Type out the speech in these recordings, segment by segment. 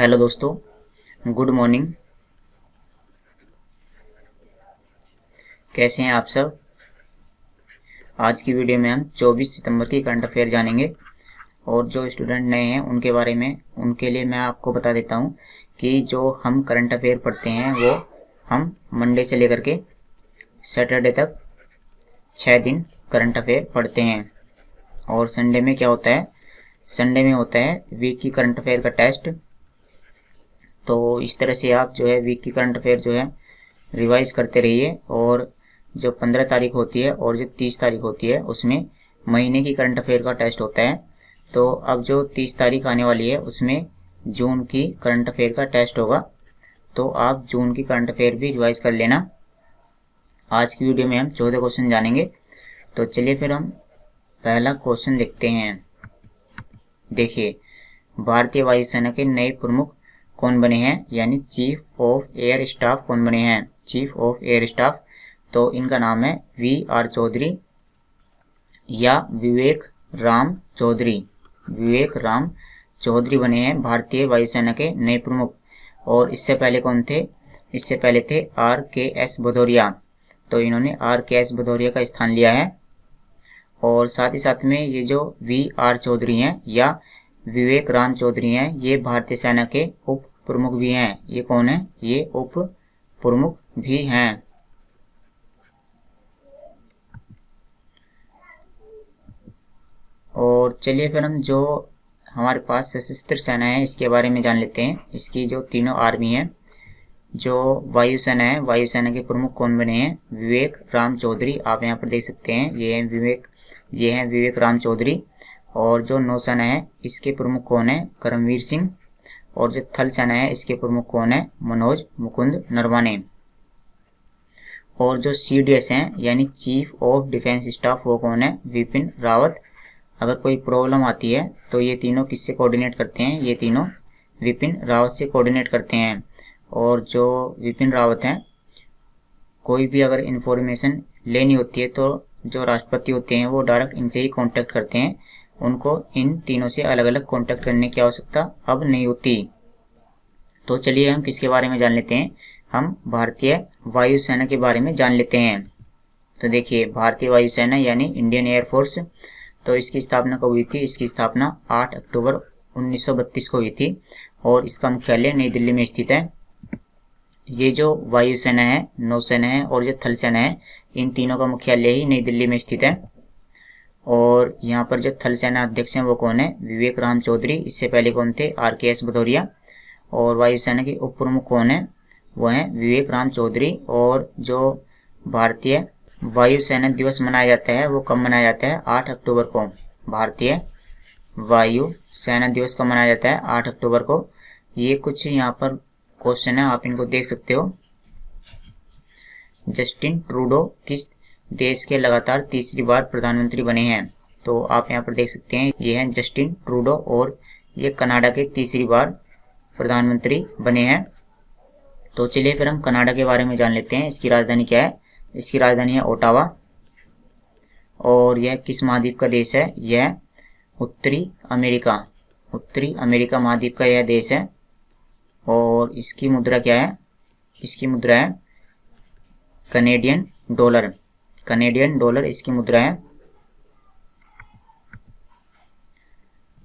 Hello दोस्तों, good morning. कैसे हैं आप सब। आज की वीडियो में हम 24 सितंबर की करंट अफेयर जानेंगे और जो स्टूडेंट नए हैं उनके बारे में उनके लिए मैं आपको बता देता हूं कि जो हम करंट अफेयर पढ़ते हैं वो हम मंडे से लेकर के सैटरडे तक 6 दिन करंट अफेयर पढ़ते हैं। और संडे में क्या होता है, संडे में होता है वीक की करंट अफेयर का टेस्ट। तो इस तरह से आप जो है वीक की करंट अफेयर जो है रिवाइज करते रहिए। और जो 15 तारीख होती है और जो 30 तारीख होती है उसमें महीने की करंट अफेयर का टेस्ट होता है। तो अब जो 30 तारीख आने वाली है उसमें जून की करंट अफेयर का टेस्ट होगा, तो आप जून की करंट अफेयर भी रिवाइज कर लेना। आज की वीडियो में हम 14 क्वेश्चन जानेंगे। तो चलिए फिर हम पहला क्वेश्चन देखते हैं। देखिए, भारतीय वायुसेना के नए प्रमुख कौन बने हैं, यानी चीफ ऑफ एयर स्टाफ कौन बने हैं, चीफ ऑफ एयर स्टाफ। तो इनका नाम है VR चौधरी या विवेक राम चौधरी। विवेक राम चौधरी बने हैं भारतीय वायुसेना के नए प्रमुख। और इससे पहले कौन थे, इससे पहले थे RKS भदौरिया। तो इन्होंने RKS भदौरिया का स्थान लिया है। और साथ ही साथ में ये जो VR चौधरी हैं या विवेक राम चौधरी हैं, ये भारतीय सेना के उप प्रमुख भी हैं। ये कौन है, ये उप प्रमुख भी हैं। और चलिए फिर हम जो हमारे पास सशस्त्र सेना है इसके बारे में जान लेते हैं। इसकी जो तीनों आर्मी है, जो वायुसेना है, वायुसेना के प्रमुख कौन बने हैं, विवेक राम चौधरी। आप यहाँ पर देख सकते हैं, ये हैं विवेक राम चौधरी। और जो नौसेना है इसके प्रमुख कौन है, करमवीर सिंह। और जो थल सेना है इसके प्रमुख कौन है, मनोज मुकुंद नरवाने। और जो CDS हैं यानी चीफ ऑफ डिफेंस स्टाफ, वो कौन है, विपिन रावत। अगर कोई प्रॉब्लम आती है तो ये तीनों किससे कोऑर्डिनेट करते हैं, ये तीनों विपिन रावत से कोऑर्डिनेट करते हैं। और जो विपिन रावत हैं, कोई भी अगर इंफॉर्मेशन लेनी होती है तो जो राष्ट्रपति होते हैं वो डायरेक्ट इनसे ही कांटेक्ट करते हैं। उनको इन तीनों से अलग अलग कांटेक्ट करने की आवश्यकता अब नहीं होती। तो चलिए हम किसके बारे में जान लेते हैं, हम भारतीय वायुसेना के बारे में जान लेते हैं। तो देखिए, भारतीय वायुसेना यानी इंडियन एयरफोर्स, तो इसकी स्थापना कब हुई थी, इसकी स्थापना 8 अक्टूबर 1932 को हुई थी। और इसका मुख्यालय नई दिल्ली में स्थित है। ये जो वायुसेना है, नौसेना है और जो थल सेना है, इन तीनों का मुख्यालय ही नई दिल्ली में स्थित है। और यहाँ पर जो थल सेना अध्यक्ष हैं वो कौन है, विवेक राम चौधरी। इससे पहले कौन थे, RKS भदौरिया। और वायुसेना के उप प्रमुख कौन है, वो है विवेक राम चौधरी। और जो भारतीय वायुसेना दिवस मनाया जाता है वो कब मनाया जाता है, 8 अक्टूबर को। भारतीय वायु सेना दिवस कब मनाया जाता है, 8 अक्टूबर को। ये कुछ यहाँ पर क्वेश्चन है, आप इनको देख सकते हो। जस्टिन ट्रूडो किस देश के लगातार तीसरी बार प्रधानमंत्री बने हैं। तो आप यहाँ पर देख सकते हैं, ये हैं जस्टिन ट्रूडो और ये कनाडा के तीसरी बार प्रधानमंत्री बने हैं। तो चलिए फिर हम कनाडा के बारे में जान लेते हैं। इसकी राजधानी क्या है, इसकी राजधानी है ओटावा। और यह किस महाद्वीप का देश है, यह उत्तरी अमेरिका महाद्वीप का यह देश है। और इसकी मुद्रा क्या है, इसकी मुद्रा है कनेडियन डॉलर इसकी मुद्रा है।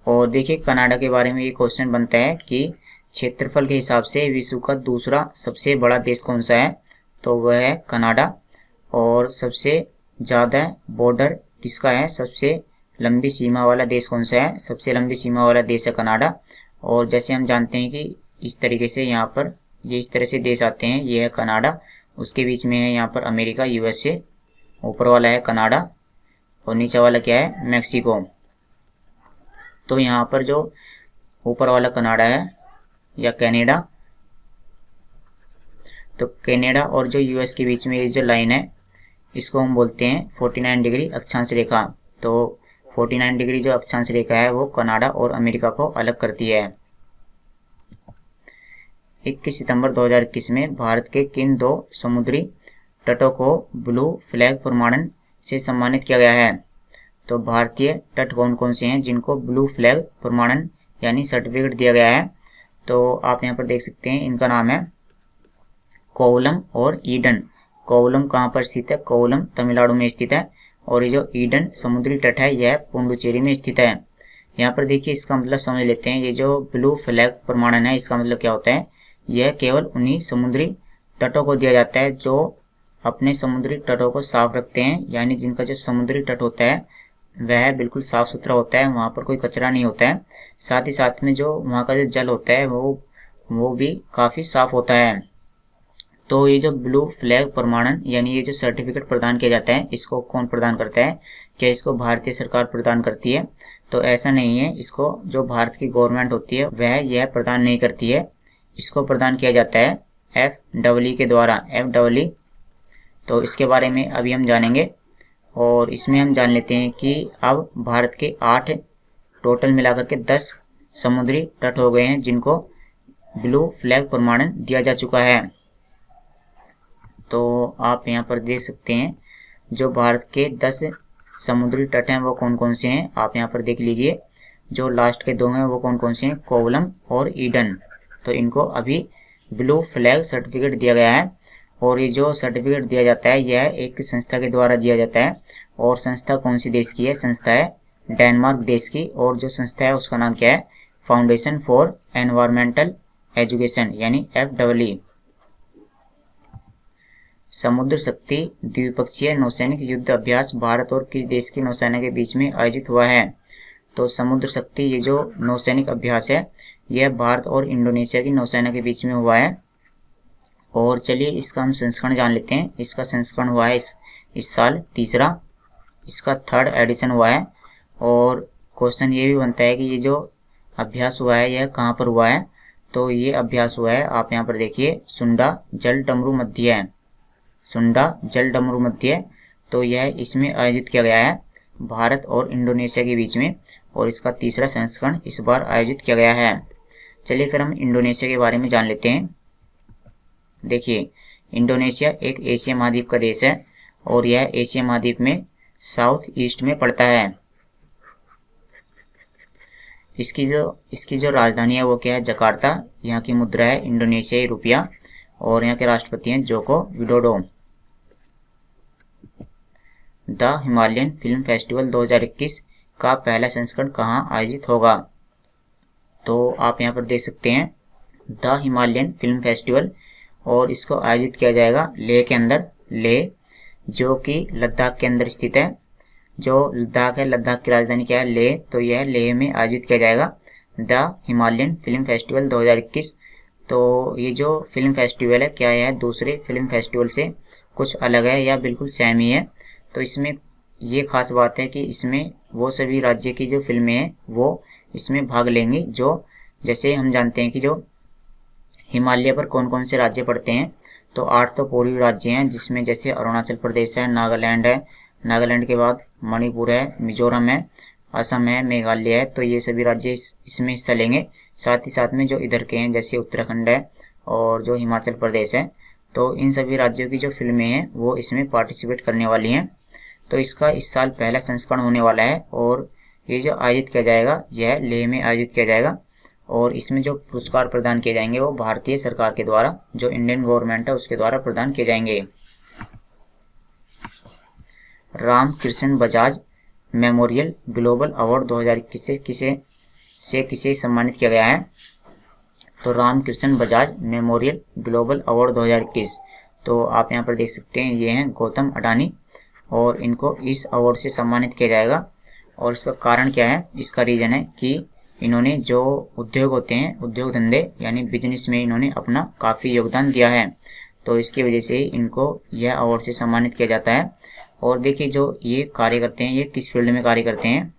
और देखिए, कनाडा के बारे में ये क्वेश्चन बनता है कि क्षेत्रफल के हिसाब से विश्व का दूसरा सबसे बड़ा देश कौन सा है, तो वह है कनाडा। और सबसे ज़्यादा बॉर्डर किसका है, सबसे लंबी सीमा वाला देश कौन सा है, सबसे लंबी सीमा वाला देश है कनाडा। और जैसे हम जानते हैं कि इस तरीके से यहाँ पर ये इस तरह से देश आते हैं, ये है कनाडा, उसके बीच में है यहाँ पर अमेरिका USA, ऊपर वाला है कनाडा और नीचे वाला क्या है, मैक्सिको। तो यहाँ पर जो ऊपर वाला कनाडा है या कनाडा, तो कनाडा और जो US के बीच में ये जो लाइन है इसको हम बोलते हैं 49 डिग्री अक्षांश रेखा। तो 49 डिग्री जो अक्षांश रेखा है वो कनाडा और अमेरिका को अलग करती है। 21 सितंबर 2021 में भारत के किन दो समुद्री तटों को ब्लू फ्लैग प्रमाणन से सम्मानित किया गया है। तो भारतीय तट कौन कौन से हैं जिनको ब्लू फ्लैग प्रमाणन यानी सर्टिफिकेट दिया गया है। तो आप यहाँ पर देख सकते हैं इनका नाम है कोवलम और ईडन। कोवलम कहाँ पर स्थित है? कोवलम तमिलनाडु में स्थित है। और ये जो ईडन समुद्री तट है यह पुडुचेरी में स्थित है। यहाँ पर देखिए इसका मतलब समझ लेते हैं। ये जो ब्लू फ्लैग प्रमाणन है इसका मतलब क्या होता है? यह केवल उन्हीं समुद्री तटों को दिया जाता है जो अपने समुद्री तटों को साफ रखते हैं, यानी जिनका जो समुद्री तट होता है वह बिल्कुल साफ सुथरा होता है, वहाँ पर कोई कचरा नहीं होता है। साथ ही साथ में जो वहाँ का जो जल होता है वो भी काफ़ी साफ होता है। तो ये जो ब्लू फ्लैग प्रमाणन यानी ये जो सर्टिफिकेट प्रदान किया जाता है इसको कौन प्रदान करता है? क्या इसको भारतीय सरकार प्रदान करती है? तो ऐसा नहीं है। इसको जो भारत की गवर्नमेंट होती है वह यह प्रदान नहीं करती है। इसको प्रदान किया जाता है FEE के द्वारा। FEE, तो इसके बारे में अभी हम जानेंगे। और इसमें हम जान लेते हैं कि अब भारत के 8 टोटल मिलाकर के 10 समुद्री तट हो गए हैं जिनको ब्लू फ्लैग प्रमाणन दिया जा चुका है। तो आप यहाँ पर देख सकते हैं जो भारत के 10 समुद्री तट हैं वो कौन कौन से हैं, आप यहाँ पर देख लीजिए। जो लास्ट के 2 हैं वो कौन कौन से हैं? कोवलम और ईडन। तो इनको अभी ब्लू फ्लैग सर्टिफिकेट दिया गया है। और ये जो सर्टिफिकेट दिया जाता है यह एक संस्था के द्वारा दिया जाता है। और संस्था कौन सी देश की है? संस्था है डेनमार्क देश की। और जो संस्था है उसका नाम क्या है? फाउंडेशन फॉर एनवायरमेंटल एजुकेशन यानी FEE। समुद्र शक्ति द्विपक्षीय नौसैनिक युद्ध अभ्यास भारत और किस देश की नौसेना के बीच में आयोजित हुआ है? तो समुद्र शक्ति ये जो नौसैनिक अभ्यास है यह भारत और इंडोनेशिया की नौसेना के बीच में हुआ है। और चलिए इसका हम संस्करण जान लेते हैं। इसका संस्करण हुआ है इस साल 3रा, इसका 3rd एडिशन हुआ है। और क्वेश्चन ये भी बनता है कि ये जो अभ्यास हुआ है यह कहाँ पर हुआ है? तो ये अभ्यास हुआ है, आप यहाँ पर देखिए, सुंडा जल डमरू मध्य है। सुंडा जल डमरू मध्य, तो यह इसमें आयोजित किया गया है भारत और इंडोनेशिया के बीच में। और इसका 3रा संस्करण इस बार आयोजित किया गया है। चलिए फिर हम इंडोनेशिया के बारे में जान लेते हैं। देखिए इंडोनेशिया एक एशिया महाद्वीप का देश है और यह एशिया महाद्वीप में साउथ ईस्ट में पड़ता है। इसकी जो राजधानी है वो क्या है? जकार्ता। यहाँ की मुद्रा है इंडोनेशियाई रुपया। और यहाँ के राष्ट्रपति हैं Joko Widodo. The Himalayan film festival 2021 का पहला संस्करण कहाँ आयोजित होगा? तो आप यहाँ पर देख सकते हैं द हिमालयन फिल्म फेस्टिवल, और इसको आयोजित किया जाएगा लेह के अंदर। लेह जो कि लद्दाख के अंदर स्थित है। जो लद्दाख है, लद्दाख की राजधानी क्या है? लेह। तो यह लेह में आयोजित किया जाएगा द हिमालयन फिल्म फेस्टिवल 2021। तो ये जो फिल्म फेस्टिवल है क्या है? दूसरे फिल्म फेस्टिवल से कुछ अलग है या बिल्कुल सेम ही है। तो इसमें ये खास बात है कि इसमें वो सभी राज्य की जो फिल्में हैं वो इसमें भाग लेंगी। जो जैसे हम जानते हैं कि जो हिमालय पर कौन कौन से राज्य पड़ते हैं, तो 8 तो पूर्वी राज्य हैं जिसमें जैसे अरुणाचल प्रदेश है, नागालैंड है, नागालैंड के बाद मणिपुर है, मिजोरम है, असम है, मेघालय है। तो ये सभी राज्य इसमें हिस्सा लेंगे। साथ ही साथ में जो इधर के हैं जैसे उत्तराखंड है और जो हिमाचल प्रदेश है, तो इन सभी राज्यों की जो फिल्में हैं वो इसमें पार्टिसिपेट करने वाली हैं। तो इसका इस साल पहला संस्करण होने वाला है और ये जो आयोजित किया जाएगा यह लेह में आयोजित किया जाएगा। और इसमें जो पुरस्कार प्रदान किए जाएंगे वो भारतीय सरकार के द्वारा, जो इंडियन गवर्नमेंट है उसके द्वारा प्रदान किए जाएंगे। Ramkrishna Bajaj memorial global award 2021 से किसे सम्मानित किया गया है? तो Ramkrishna Bajaj memorial global award 2021, तो आप यहाँ पर देख सकते हैं ये हैं गौतम अडानी और इनको इस अवार्ड से सम्मानित किया जाएगा। और इसका कारण क्या है? इसका रीजन है कि इन्होंने जो उद्योग होते हैं, उद्योग धंधे यानी बिजनेस में इन्होंने अपना काफ़ी योगदान दिया है, तो इसकी वजह से इनको यह अवार्ड से सम्मानित किया जाता है। और देखिए जो ये कार्य करते हैं ये किस फील्ड में कार्य करते हैं?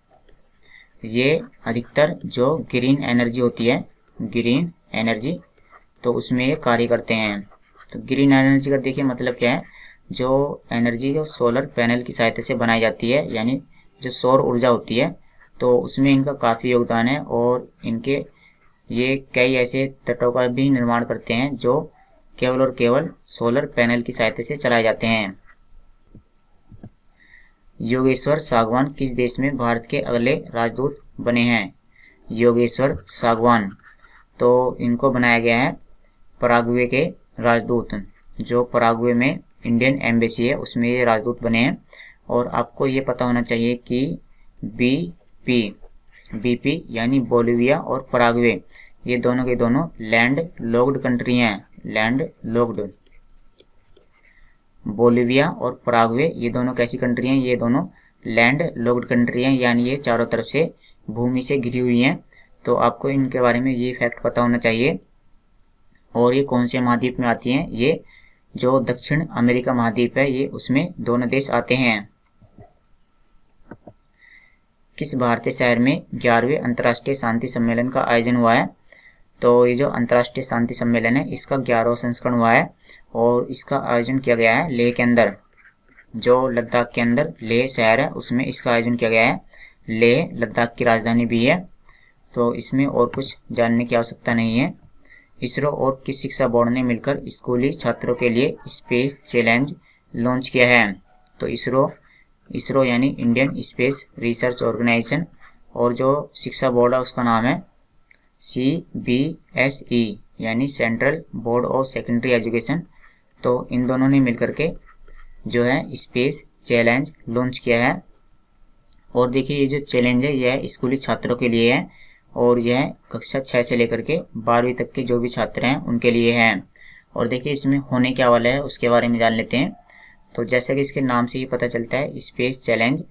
ये अधिकतर जो ग्रीन एनर्जी होती है, ग्रीन एनर्जी, तो उसमें ये कार्य करते हैं। तो ग्रीन एनर्जी का देखिए मतलब क्या है? जो एनर्जी जो सोलर पैनल की सहायता से बनाई जाती है, यानी जो सौर ऊर्जा होती है, तो उसमें इनका काफ़ी योगदान है। और इनके ये कई ऐसे तटों का भी निर्माण करते हैं जो केवल और केवल सोलर पैनल की सहायता से चलाए जाते हैं। योगेश्वर सागवान किस देश में भारत के अगले राजदूत बने हैं? योगेश्वर सागवान, तो इनको बनाया गया है पराग्वे के राजदूत। जो पराग्वे में इंडियन एम्बेसी है उसमें ये राजदूत बने हैं। और आपको ये पता होना चाहिए कि बीपी यानी बोलिविया और पराग्वे ये दोनों के दोनों लैंड लॉक्ड कंट्री हैं। Land locked. बोलिविया और पराग्वे ये दोनों कैसी कंट्री हैं? ये दोनों लैंड लॉक्ड कंट्री हैं, यानी ये चारों तरफ से भूमि से घिरी हुई हैं। तो आपको इनके बारे में ये फैक्ट पता होना चाहिए। और ये कौन से महाद्वीप में आती हैं? ये जो दक्षिण अमेरिका महाद्वीप है ये उसमें दोनों देश आते हैं। किस भारतीय शहर में 11वें अंतर्राष्ट्रीय शांति सम्मेलन का आयोजन हुआ है? तो ये जो अंतर्राष्ट्रीय शांति सम्मेलन है इसका 11वां संस्करण हुआ है और इसका आयोजन किया गया है लेह के अंदर। जो लद्दाख के अंदर लेह शहर है उसमें इसका आयोजन किया गया है। लेह लद्दाख की राजधानी भी है। तो इसमें और कुछ जानने की आवश्यकता नहीं है। इसरो और किस शिक्षा बोर्ड ने मिलकर स्कूली छात्रों के लिए स्पेस चैलेंज लॉन्च किया है? तो इसरो यानी इंडियन स्पेस रिसर्च ऑर्गेनाइजेशन, और जो शिक्षा बोर्ड है उसका नाम है CBSE यानी central board of secondary education. तो इन दोनों ने मिलकर के जो है स्पेस चैलेंज लॉन्च किया है। और देखिए ये जो चैलेंज है यह स्कूली छात्रों के लिए है और यह कक्षा 6 से लेकर के 12वीं तक के जो भी छात्र हैं उनके लिए है। और देखिए इसमें होने क्या वाला है उसके बारे में जान लेते हैं। तो जैसा कि इसके नाम से ही पता चलता है स्पेस चैलेंज,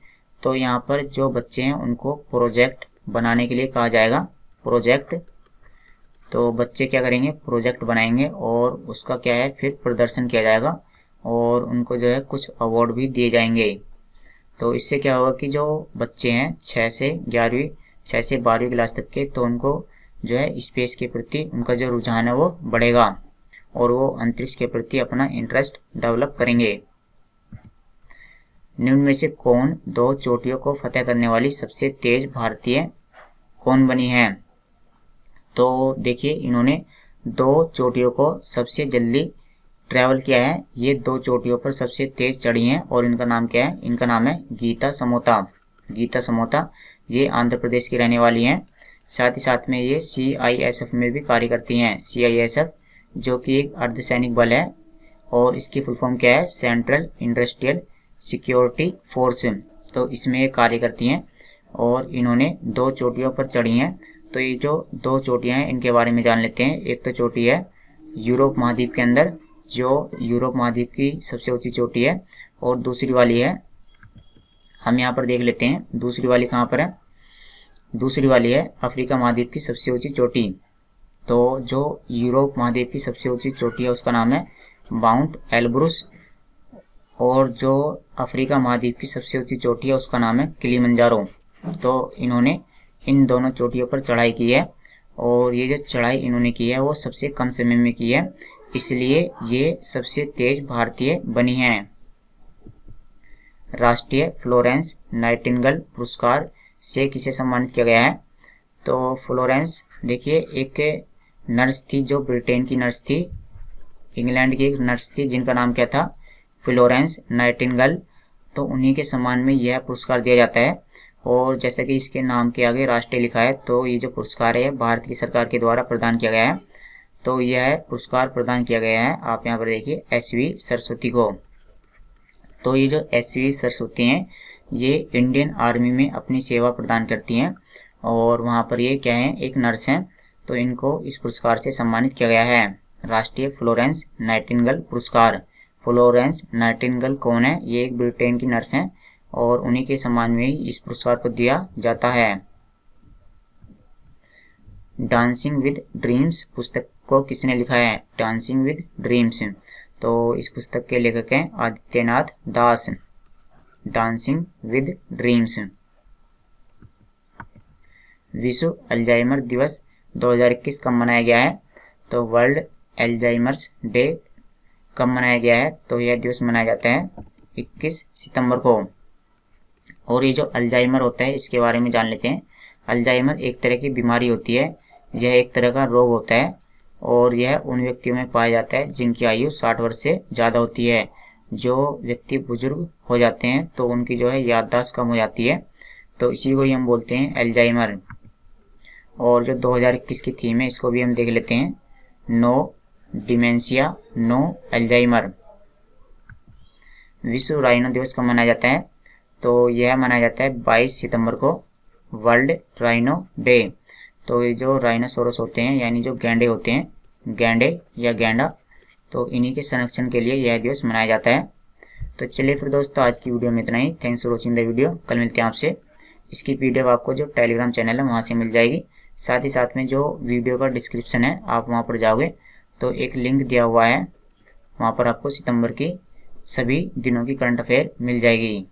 तो यहाँ पर जो बच्चे हैं उनको प्रोजेक्ट बनाने के लिए कहा जाएगा। प्रोजेक्ट, तो बच्चे क्या करेंगे? प्रोजेक्ट बनाएंगे और उसका क्या है फिर प्रदर्शन किया जाएगा और उनको जो है कुछ अवार्ड भी दिए जाएंगे। तो इससे क्या होगा कि जो बच्चे हैं 6 से 12वीं क्लास तक के, तो उनको जो है स्पेस के प्रति उनका जो रुझान है वो बढ़ेगा और वो अंतरिक्ष के प्रति अपना इंटरेस्ट डेवलप करेंगे। निम्न में से कौन 2 चोटियों को फतेह करने वाली सबसे तेज भारतीय कौन बनी है? तो देखिए इन्होंने 2 चोटियों को सबसे जल्दी ट्रैवल किया है। ये 2 चोटियों पर सबसे तेज चढ़ी हैं और इनका नाम क्या है? इनका नाम है गीता समोता। गीता समोता ये आंध्र प्रदेश की रहने वाली हैं। साथ ही साथ में ये CISF में भी कार्य करती हैं। CISF जो कि एक अर्धसैनिक बल है और इसकी फुल फॉर्म क्या है? Central industrial security force. तो इसमें ये कार्य करती हैं और इन्होंने 2 चोटियों पर चढ़ी हैं। तो ये जो 2 चोटियां हैं इनके बारे में जान लेते हैं। एक तो चोटी है यूरोप महाद्वीप के अंदर, जो यूरोप महाद्वीप की सबसे ऊंची चोटी है, और दूसरी वाली है, हम यहाँ पर देख लेते हैं दूसरी वाली कहाँ पर है। दूसरी वाली है अफ्रीका महाद्वीप की सबसे ऊंची चोटी। तो जो यूरोप महाद्वीप की सबसे ऊंची चोटी है उसका नाम है माउंट एल्ब्रुस, और जो अफ्रीका महाद्वीप की सबसे ऊंची चोटी है उसका नाम है किलिमंजारो। तो इन्होंने इन दोनों चोटियों पर चढ़ाई की है और ये जो चढ़ाई इन्होंने की है वो सबसे कम समय में की है, इसलिए ये सबसे तेज भारतीय बनी हैं। राष्ट्रीय फ्लोरेंस नाइटिंगेल पुरस्कार से किसे सम्मानित किया गया है? तो फ्लोरेंस देखिए एक नर्स थी जो ब्रिटेन की नर्स थी, इंग्लैंड की एक नर्स थी जिनका नाम क्या था? Florence Nightingale. तो उन्हीं के सम्मान में यह पुरस्कार दिया जाता है। और जैसा कि इसके नाम के आगे राष्ट्रीय लिखा है, तो ये जो पुरस्कार है भारत की सरकार के द्वारा प्रदान किया गया है। तो यह पुरस्कार प्रदान किया गया है, आप यहाँ पर देखिए, SV सरस्वती को। तो ये जो SV सरस्वती हैं ये इंडियन आर्मी में अपनी सेवा प्रदान करती हैं और वहाँ पर ये क्या है? एक नर्स हैं। तो इनको इस पुरस्कार से सम्मानित किया गया है, राष्ट्रीय फ्लोरेंस नाइटिंगेल पुरस्कार। फ्लोरेंस नाइटिंगेल कौन है? ये एक ब्रिटेन की नर्स हैं और उन्हीं के सम्मान में ही इस पुरस्कार को दिया जाता है। डांसिंग विद ड्रीम्स पुस्तक को किसने लिखा है? डांसिंग विद ड्रीम्स, तो इस पुस्तक के लेखक हैं Adityanath Das. Dancing with dreams. विश्व अल्जाइमर दिवस 2021 कब मनाया गया है? तो वर्ल्ड अल्जाइमर्स डे कब मनाया गया है? तो यह दिवस मनाया जाता है 21 सितंबर को। और ये जो अल्जाइमर होता है इसके बारे में जान लेते हैं। अल्जाइमर एक तरह की बीमारी होती है, यह एक तरह का रोग होता है और यह उन व्यक्तियों में पाया जाता है जिनकी आयु 60 वर्ष से ज़्यादा होती है। जो व्यक्ति बुजुर्ग हो जाते हैं तो उनकी जो है याददाश्त कम हो जाती है, तो इसी को ही हम बोलते हैं अल्जाइमर। और जो 2021 की थीम है इसको भी हम देख लेते हैं, नो डिमेंशिया नो अल्जाइमर। विश्व राइनो दिवस कब मनाया जाता है? तो यह मनाया जाता है 22 सितंबर को, वर्ल्ड राइनो डे। तो ये जो राइनोसोरस होते हैं यानी जो गैंडे होते हैं, गैंडे या गैंडा, तो इन्हीं के संरक्षण के लिए यह दिवस मनाया जाता है। तो चलिए फिर दोस्तों, आज की वीडियो में इतना ही। Thanks for watching the video. कल मिलते हैं आपसे। इसकी पीडीएफ आपको जो टेलीग्राम चैनल है वहाँ से मिल जाएगी। साथ ही साथ में जो वीडियो का डिस्क्रिप्शन है, आप वहाँ पर जाओगे तो एक लिंक दिया हुआ है, वहाँ पर आपको सितंबर की सभी दिनों की करंट अफेयर मिल जाएगी।